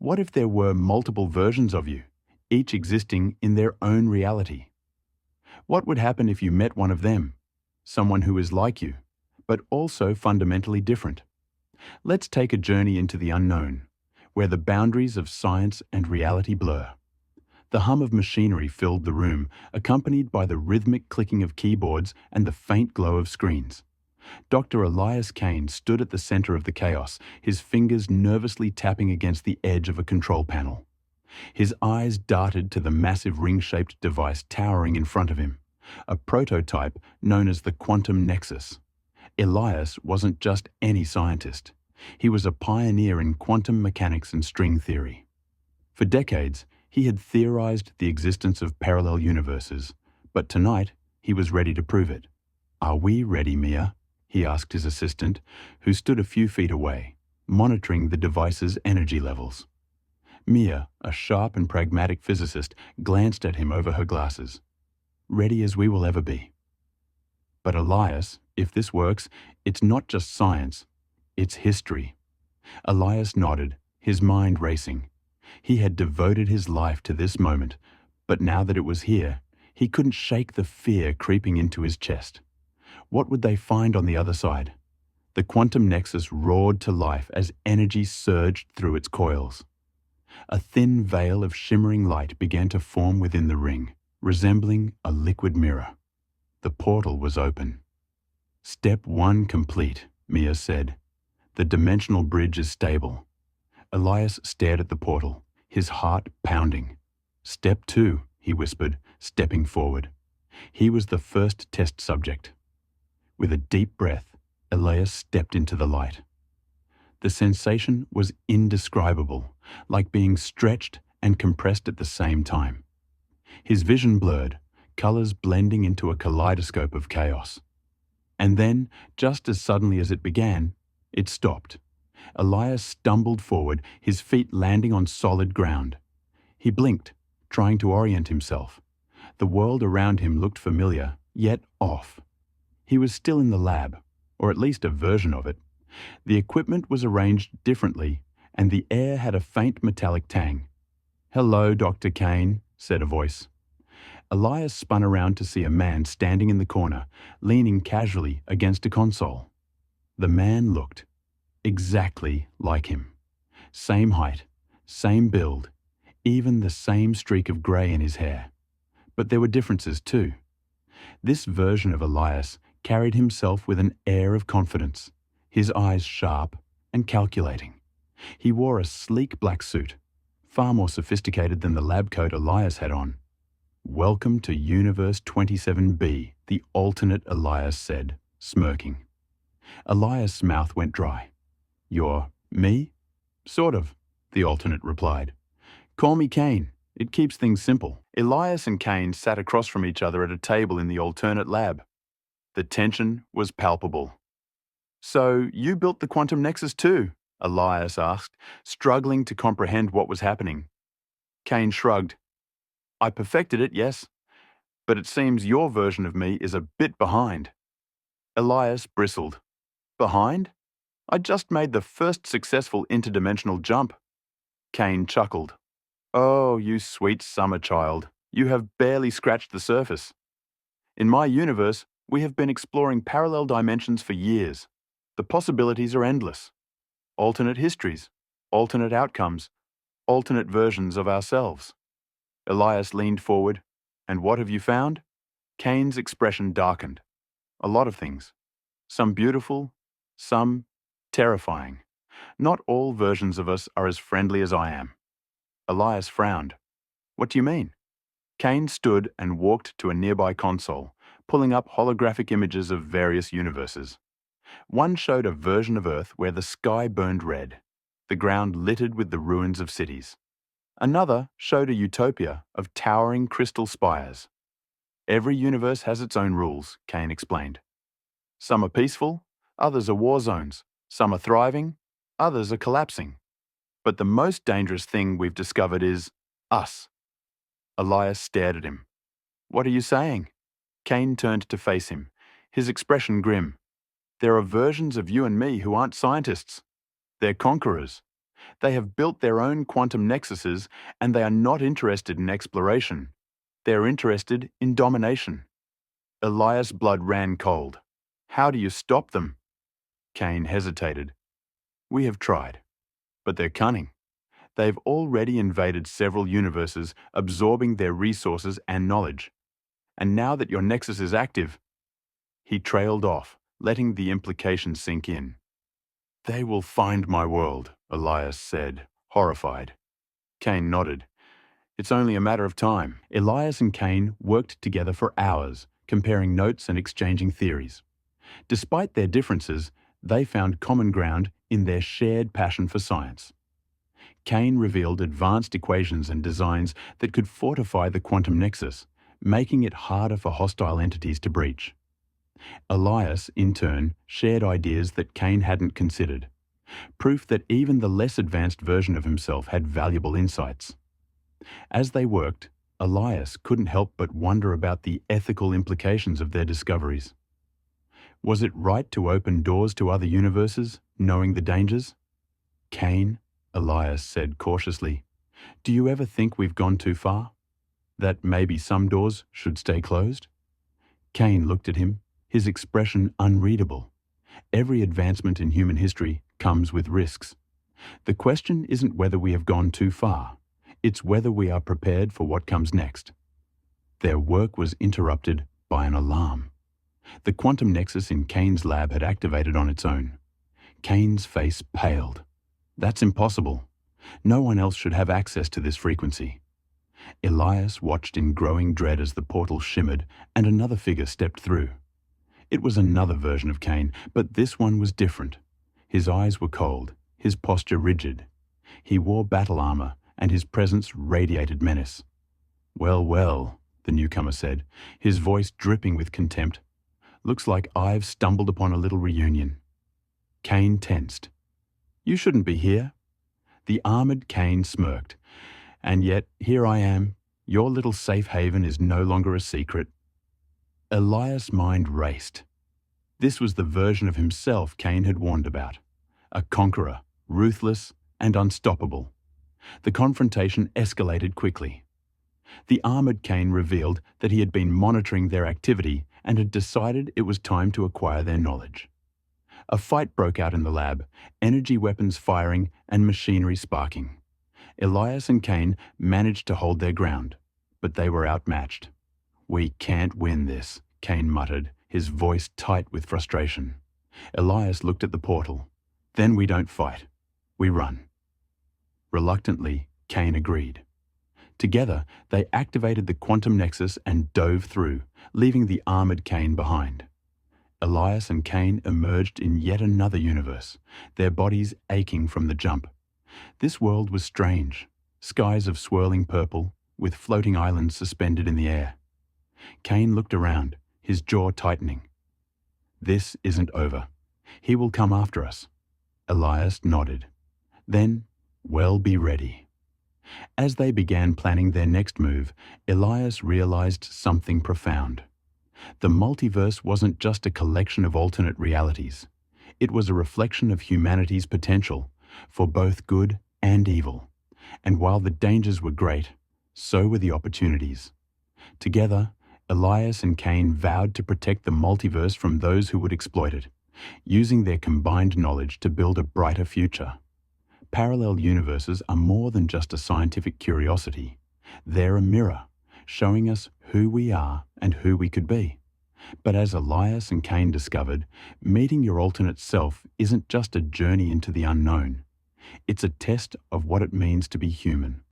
What if there were multiple versions of you, each existing in their own reality? What would happen if you met one of them, someone who is like you, but also fundamentally different? Let's take a journey into the unknown, where the boundaries of science and reality blur. The hum of machinery filled the room, accompanied by the rhythmic clicking of keyboards and the faint glow of screens. Dr. Elias Kane stood at the center of the chaos, his fingers nervously tapping against the edge of a control panel. His eyes darted to the massive ring-shaped device towering in front of him, a prototype known as the Quantum Nexus. Elias wasn't just any scientist. He was a pioneer in quantum mechanics and string theory. For decades, he had theorized the existence of parallel universes, but tonight he was ready to prove it. "Are we ready, Mia?" he asked his assistant, who stood a few feet away, monitoring the device's energy levels. Mia, a sharp and pragmatic physicist, glanced at him over her glasses. "Ready as we will ever be." "But Elias, if this works, it's not just science, it's history." Elias nodded, his mind racing. He had devoted his life to this moment, but now that it was here, he couldn't shake the fear creeping into his chest. What would they find on the other side? The quantum nexus roared to life as energy surged through its coils. A thin veil of shimmering light began to form within the ring, resembling a liquid mirror. The portal was open. "Step 1 complete," Mia said. "The dimensional bridge is stable." Elias stared at the portal, his heart pounding. "Step 2, he whispered, stepping forward. He was the first test subject. With a deep breath, Elias stepped into the light. The sensation was indescribable, like being stretched and compressed at the same time. His vision blurred, colors blending into a kaleidoscope of chaos. And then, just as suddenly as it began, it stopped. Elias stumbled forward, his feet landing on solid ground. He blinked, trying to orient himself. The world around him looked familiar, yet off. He was still in the lab, or at least a version of it. The equipment was arranged differently, and the air had a faint metallic tang. "Hello, Dr. Kane," said a voice. Elias spun around to see a man standing in the corner, leaning casually against a console. The man looked exactly like him. Same height, same build, even the same streak of grey in his hair. But there were differences too. This version of Elias carried himself with an air of confidence, his eyes sharp and calculating. He wore a sleek black suit, far more sophisticated than the lab coat Elias had on. "Welcome to Universe 27B, the alternate," Elias said, smirking. Elias' mouth went dry. "You're me?" "Sort of," the alternate replied. "Call me Kane. It keeps things simple." Elias and Kane sat across from each other at a table in the alternate lab. The tension was palpable. "So you built the quantum nexus too?" Elias asked, struggling to comprehend what was happening. Kane shrugged. "I perfected it, yes, but it seems your version of me is a bit behind." Elias bristled. "Behind? I just made the first successful interdimensional jump." Kane chuckled. "Oh, you sweet summer child, you have barely scratched the surface. In my universe, we have been exploring parallel dimensions for years. The possibilities are endless. Alternate histories, alternate outcomes, alternate versions of ourselves." Elias leaned forward. "And what have you found?" Kane's expression darkened. "A lot of things. Some beautiful, some terrifying. Not all versions of us are as friendly as I am." Elias frowned. "What do you mean?" Kane stood and walked to a nearby console, pulling up holographic images of various universes. One showed a version of Earth where the sky burned red, the ground littered with the ruins of cities. Another showed a utopia of towering crystal spires. "Every universe has its own rules," Kane explained. "Some are peaceful, others are war zones. Some are thriving, others are collapsing. But the most dangerous thing we've discovered is us." Elias stared at him. "What are you saying?" Kane turned to face him, his expression grim. "There are versions of you and me who aren't scientists. They're conquerors. They have built their own quantum nexuses, and they are not interested in exploration. They're interested in domination. Elias' blood ran cold. How do you stop them? Kane hesitated. We have tried, but they're cunning. They've already invaded several universes, absorbing their resources and knowledge. And now that your nexus is active, he trailed off, letting the implication sink in. They will find my world, Elias said, horrified. Kane nodded. It's only a matter of time. Elias and Kane worked together for hours, comparing notes and exchanging theories. Despite their differences, they found common ground in their shared passion for science. Kane revealed advanced equations and designs that could fortify the quantum nexus, making it harder for hostile entities to breach. Elias, in turn, shared ideas that Kane hadn't considered, proof that even the less advanced version of himself had valuable insights. As they worked, Elias couldn't help but wonder about the ethical implications of their discoveries. Was it right to open doors to other universes, knowing the dangers? Kane, Elias said cautiously, do you ever think we've gone too far? That maybe some doors should stay closed? Kane looked at him, his expression unreadable. Every advancement in human history comes with risks. The question isn't whether we have gone too far. It's whether we are prepared for what comes next. Their work was interrupted by an alarm. The quantum nexus in Kane's lab had activated on its own. Kane's face paled. That's impossible. No one else should have access to this frequency. Elias watched in growing dread as the portal shimmered and another figure stepped through. It was another version of Kane, but this one was different. His eyes were cold, his posture rigid. He wore battle armor, and his presence radiated menace. Well, well, the newcomer said, his voice dripping with contempt. Looks like I've stumbled upon a little reunion. Kane tensed. You shouldn't be here. The armored Kane smirked. And yet, here I am. Your little safe haven is no longer a secret. Elias' mind raced. This was the version of himself Kane had warned about. A conqueror, ruthless and unstoppable. The confrontation escalated quickly. The armored Kane revealed that he had been monitoring their activity and had decided it was time to acquire their knowledge. A fight broke out in the lab, energy weapons firing and machinery sparking. Elias and Kane managed to hold their ground, but they were outmatched. We can't win this, Kane muttered, his voice tight with frustration. Elias looked at the portal. Then we don't fight. We run. Reluctantly, Kane agreed. Together, they activated the quantum nexus and dove through, leaving the armored Kane behind. Elias and Kane emerged in yet another universe, their bodies aching from the jump. This world was strange, skies of swirling purple, with floating islands suspended in the air. Kane looked around, his jaw tightening. This isn't over. He will come after us. Elias nodded. Then, well, be ready. As they began planning their next move, Elias realized something profound. The multiverse wasn't just a collection of alternate realities. It was a reflection of humanity's potential for both good and evil. And while the dangers were great, so were the opportunities. Together, Elias and Kane vowed to protect the multiverse from those who would exploit it, using their combined knowledge to build a brighter future. Parallel universes are more than just a scientific curiosity. They're a mirror, showing us who we are and who we could be. But as Elias and Kane discovered, meeting your alternate self isn't just a journey into the unknown. It's a test of what it means to be human.